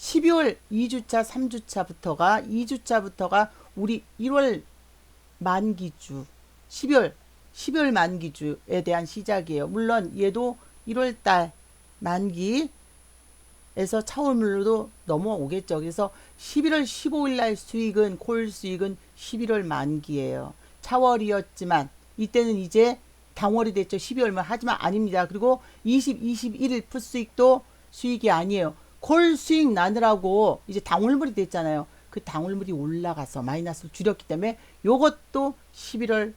12월 2주차, 3주차부터가 우리 1월 만기주, 12월 만기주에 대한 시작이에요. 물론 얘도 1월달 만기에서 차월물로도 넘어오겠죠. 그래서 11월 15일 날 수익은, 콜 수익은 11월 만기예요. 차월이었지만 이때는 이제 당월이 됐죠. 12월만. 하지만 아닙니다. 그리고 21일 풋 수익도 수익이 아니에요. 콜 수익 나느라고 이제 당월물이 됐잖아요. 그 당월물이 올라가서 마이너스를 줄였기 때문에 요것도 11월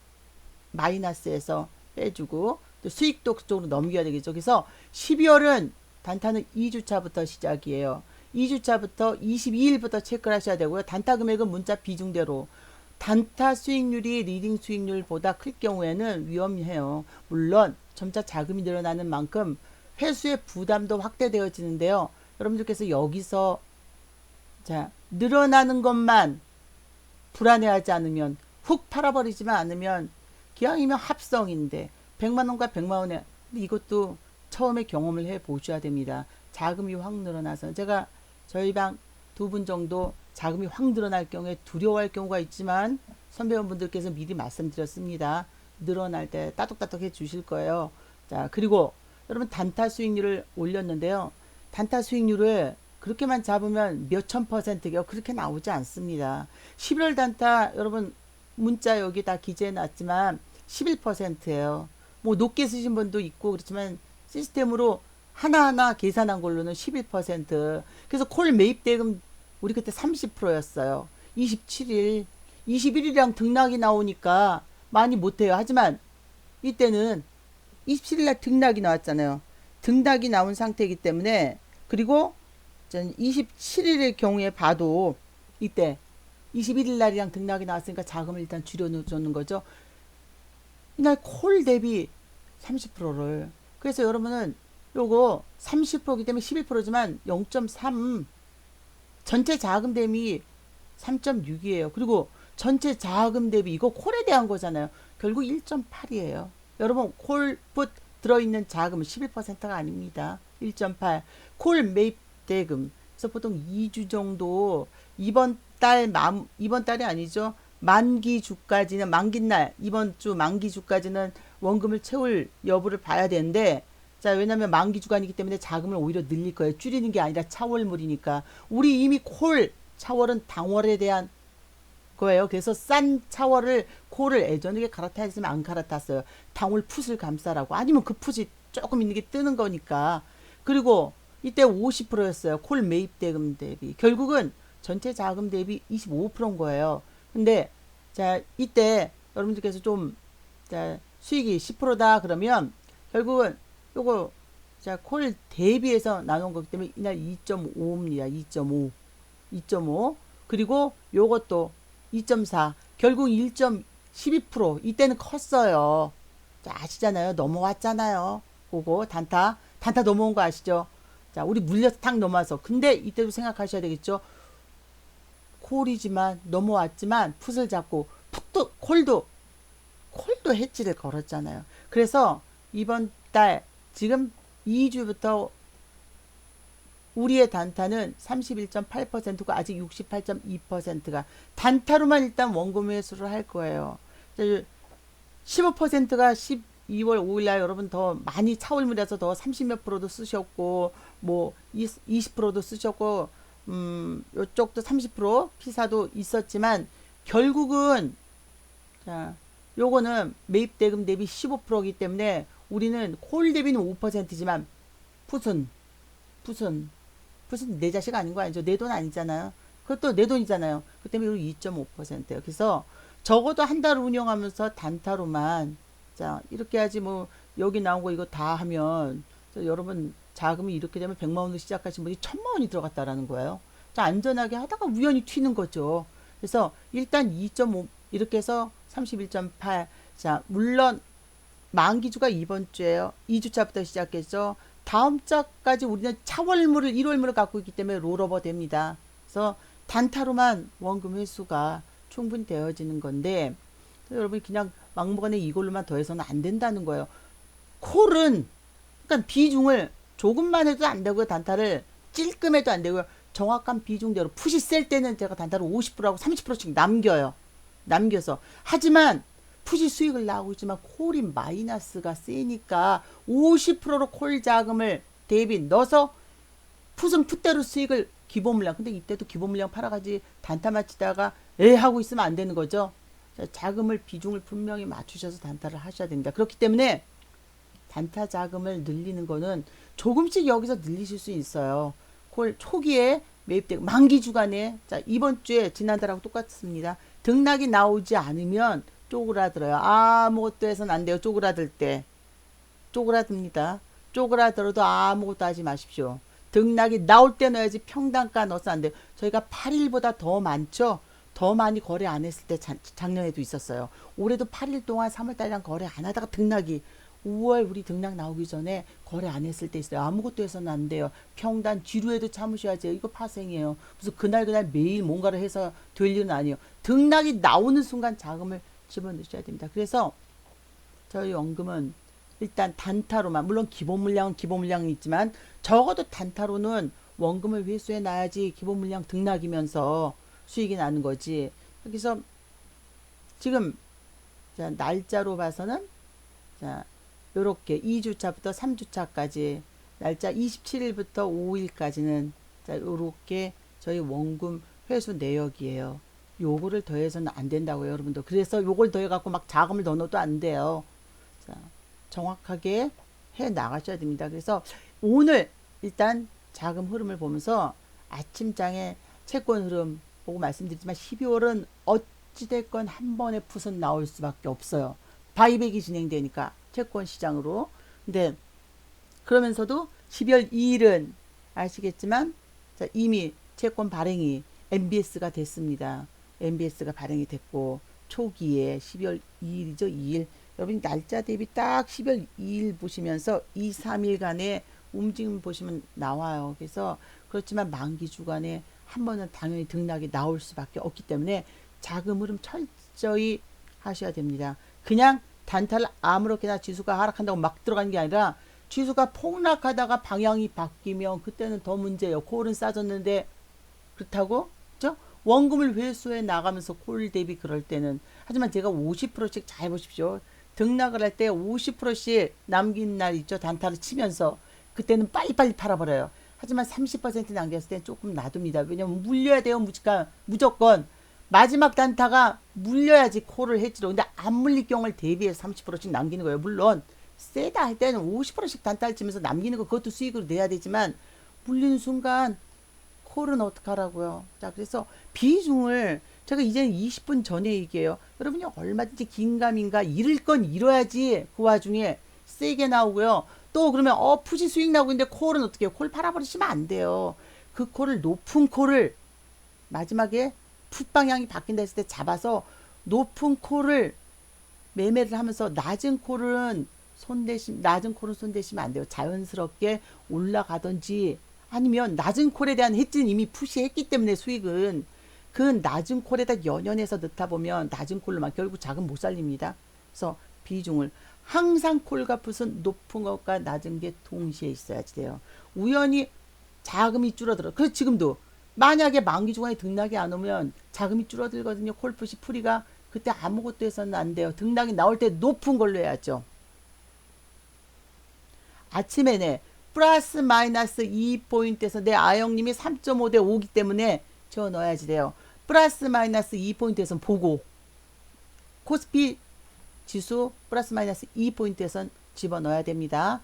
마이너스에서 빼주고 또 수익도 그쪽으로 넘겨야 되겠죠. 그래서 12월은 단타는 2주차부터 시작이에요. 2주차부터 22일부터 체크를 하셔야 되고요. 단타 금액은 문자 비중대로 단타 수익률이 리딩 수익률보다 클 경우에는 위험해요. 물론 점차 자금이 늘어나는 만큼 회수의 부담도 확대되어지는데요. 여러분들께서 여기서 자 늘어나는 것만 불안해하지 않으면, 훅 팔아버리지만 않으면, 기왕이면 합성인데 100만원과 100만원에, 이것도 처음에 경험을 해 보셔야 됩니다. 자금이 확 늘어나서, 제가 저희 방 두 분 정도 자금이 확 늘어날 경우에 두려워할 경우가 있지만 선배원분들께서 미리 말씀드렸습니다. 늘어날 때 따뜻따뜻 해 주실 거예요. 자, 그리고 여러분 단타 수익률을 올렸는데요. 단타 수익률을 그렇게만 잡으면 몇천 %요. 그렇게 나오지 않습니다. 11월 단타 여러분 문자 여기 다 기재해 놨지만 11%예요. 뭐 높게 쓰신 분도 있고 그렇지만 시스템으로 하나하나 계산한 걸로는 11%. 그래서 콜 매입 대금 우리 그때 30%였어요. 27일, 21일이랑 등락이 나오니까 많이 못해요. 하지만 이때는 27일날 등락이 나왔잖아요. 등락이 나온 상태이기 때문에, 그리고 27일의 경우에 봐도 이때 21일날이랑 등락이 나왔으니까 자금을 일단 줄여놓는 거죠. 이날 콜 대비 30%를. 그래서 여러분은 요거 30%이기 때문에 11%지만 0.3, 전체 자금 대비 3.6이에요. 그리고 전체 자금 대비, 이거 콜에 대한 거잖아요. 결국 1.8이에요. 여러분 콜풋 들어있는 자금은 11%가 아닙니다. 1.8. 콜 매입 대금. 그래서 보통 2주 정도, 이번 달이 아니죠. 만기주까지는, 만기날, 이번 주 만기주까지는 원금을 채울 여부를 봐야 되는데, 자, 왜냐면 만기주가 아니기 때문에 자금을 오히려 늘릴 거예요. 줄이는 게 아니라 차월물이니까. 우리 이미 콜, 차월은 당월에 대한 거예요. 그래서 싼 차월을, 콜을 예전에 갈아탔으면 안 갈아탔어요. 당월 풋을 감싸라고. 아니면 그 풋이 조금 있는 게 뜨는 거니까. 그리고 이때 50%였어요. 콜 매입 대금 대비. 결국은 전체 자금 대비 25%인 거예요. 근데 자, 이때 여러분들께서 좀, 자, 수익이 10%다 그러면 결국은 요거, 자, 콜 대비해서 나눈 거기 때문에 이날 2.5입니다. 2.5. 2.5. 그리고 요것도 2.4. 결국 1.12%. 이때는 컸어요. 자, 아시잖아요. 넘어왔잖아요. 그거 단타 넘어온 거 아시죠? 자, 우리 물려서 탁 넘어와서. 근데 이때도 생각하셔야 되겠죠. 콜이지만 넘어왔지만 풋을 잡고, 풋도 콜도 해지를 걸었잖아요. 그래서 이번 달 지금 2주부터 우리의 단타는 31.8%고 아직 68.2%가 단타로만 일단 원금 회수를 할 거예요. 15%가 12월 5일날 여러분 더 많이 차올물에서 더 30몇 프로도 쓰셨고, 뭐 20%도 쓰셨고, 요쪽도 30% 피사도 있었지만 결국은, 자, 요거는 매입 대금 대비 15%이기 때문에 우리는 콜 대비는 5%지만 풋은 풋은 풋은 내 자식 아닌 거 아니죠? 내 돈 아니잖아요. 그것도 내 돈이잖아요. 그 때문에 2.5%예요. 그래서 적어도 한 달 운영하면서 단타로만, 자, 이렇게 하지 뭐 여기 나온 거 이거 다 하면, 여러분 자금이 이렇게 되면 100만 원으로 시작하신 분이 1000만 원이 들어갔다라는 거예요. 자, 안전하게 하다가 우연히 튀는 거죠. 그래서 일단 2.5 이렇게 해서 31.8. 자, 물론 만기주가 이번 주에요. 2주차부터 시작했죠. 다음 주까지 우리는 차월물을 1월물을 갖고 있기 때문에 롤오버 됩니다. 그래서 단타로만 원금 회수가 충분히 되어지는 건데, 여러분이 그냥 막무가내 이걸로만 더해서는 안 된다는 거예요. 콜은, 그러니까 비중을 조금만 해도 안 되고요. 단타를 찔끔해도 안 되고요. 정확한 비중대로 풋이 셀 때는 제가 단타를 50%하고 30%씩 남겨요. 남겨서. 하지만 풋이 수익을 나오고 있지만 콜이 마이너스가 세니까 50%로 콜 자금을 대비 넣어서 풋은 풋대로 수익을 기본 물량. 근데 이때도 기본 물량 팔아가지 단타만 치다가 하고 있으면 안 되는 거죠. 자금을 비중을 분명히 맞추셔서 단타를 하셔야 됩니다. 그렇기 때문에 단타 자금을 늘리는 거는 조금씩 여기서 늘리실 수 있어요. 콜 초기에 매입되고 만기 주간에 자 이번 주에 지난달하고 똑같습니다. 등락이 나오지 않으면 쪼그라들어요. 아무것도 해서는 안 돼요. 쪼그라들 때 쪼그라듭니다. 쪼그라들어도 아무것도 하지 마십시오. 등락이 나올 때 넣어야지 평단가 넣어서 안 돼요. 저희가 8일보다 더 많죠. 더 많이 거래 안 했을 때 작년에도 있었어요. 올해도 8일 동안 3월달이랑 거래 안 하다가 등락이 5월 우리 등락 나오기 전에 거래 안 했을 때 있어요. 아무것도 해서는 안 돼요. 평단 지루해도 참으셔야죠. 이거 파생이에요. 무슨 그날 매일 뭔가를 해서 될 일은 아니에요. 등락이 나오는 순간 자금을 집어넣으셔야 됩니다. 그래서 저희 원금은 일단 단타로만, 물론 기본 물량은 기본 물량이 있지만 적어도 단타로는 원금을 회수해 놔야지 기본 물량 등락이면서 수익이 나는 거지. 여기서 지금 자, 날짜로 봐서는 자, 요렇게 2주차부터 3주차까지 날짜 27일부터 5일까지는 자, 요렇게 저희 원금 회수 내역이에요. 요거를 더해서는 안 된다고요, 여러분들. 그래서 요걸 더해 갖고 막 자금을 더 넣어도 안 돼요. 자, 정확하게 해 나가셔야 됩니다. 그래서 오늘 일단 자금 흐름을 보면서 아침장에 채권 흐름 보고 말씀드리지만 12월은 어찌됐건 한 번에 풋은 나올 수밖에 없어요. 바이백이 진행되니까 채권 시장으로. 근데 그러면서도 12월 2일은 아시겠지만 자, 이미 채권 발행이 MBS가 됐습니다. MBS가 발행이 됐고 초기에 12월 2일이죠. 2일. 여러분 날짜 대비 딱 12월 2일 보시면서 2, 3일간의 움직임 보시면 나와요. 그래서 그렇지만 만기 주간에 한 번은 당연히 등락이 나올 수밖에 없기 때문에 자금 흐름 철저히 하셔야 됩니다. 그냥 단타를 아무렇게나 지수가 하락한다고 막 들어가는 게 아니라 지수가 폭락하다가 방향이 바뀌면 그때는 더 문제예요. 콜은 싸졌는데 그렇다고 그렇죠? 원금을 회수해 나가면서 콜 대비 그럴 때는 하지만 제가 50%씩 잘 보십시오. 등락을 할 때 50%씩 남긴 날 있죠. 단타를 치면서 그때는 빨리빨리 팔아버려요. 하지만 30% 남겼을 땐 조금 놔둡니다. 왜냐면 물려야 돼요. 무조건 마지막 단타가 물려야지 콜을 했지로. 근데 안 물릴 경우를 대비해서 30%씩 남기는 거예요. 물론 세다 할 때는 50%씩 단타를 치면서 남기는 거 그것도 수익으로 내야 되지만 물리는 순간 콜은 어떡하라고요. 자, 그래서 비중을 제가 이제는 20분 전에 얘기해요. 여러분이 얼마든지 긴가민가 잃을 건 잃어야지 그 와중에 세게 나오고요. 또 그러면 푸시 수익 나오고 있는데 콜은 어떻게 해요? 콜 팔아버리시면 안 돼요. 그 콜을 높은 콜을 마지막에 풋 방향이 바뀐다 했을 때 잡아서 높은 콜을 매매를 하면서 낮은 콜은 손대시면 안 돼요. 자연스럽게 올라가든지 아니면 낮은 콜에 대한 해지는 이미 푸시했기 때문에 수익은 그 낮은 콜에다 연연해서 넣다 보면 낮은 콜로만 결국 자금 못 살립니다. 그래서 비중을 항상 콜과 풋은 높은 것과 낮은 게 동시에 있어야지 돼요. 우연히 자금이 줄어들어. 그래서 지금도 만약에 만기 주간에 등락이 안 오면 자금이 줄어들거든요. 콜풋이 풀이가 그때 아무것도 해서는 안 돼요. 등락이 나올 때 높은 걸로 해야죠. 아침에네 플러스 마이너스 2포인트에서 내 아영님이 3.5 대 5기 때문에 저 넣어야지 돼요. 플러스 마이너스 2포인트에선 보고 코스피 지수 플러스 마이너스 2포인트에선 집어넣어야 됩니다.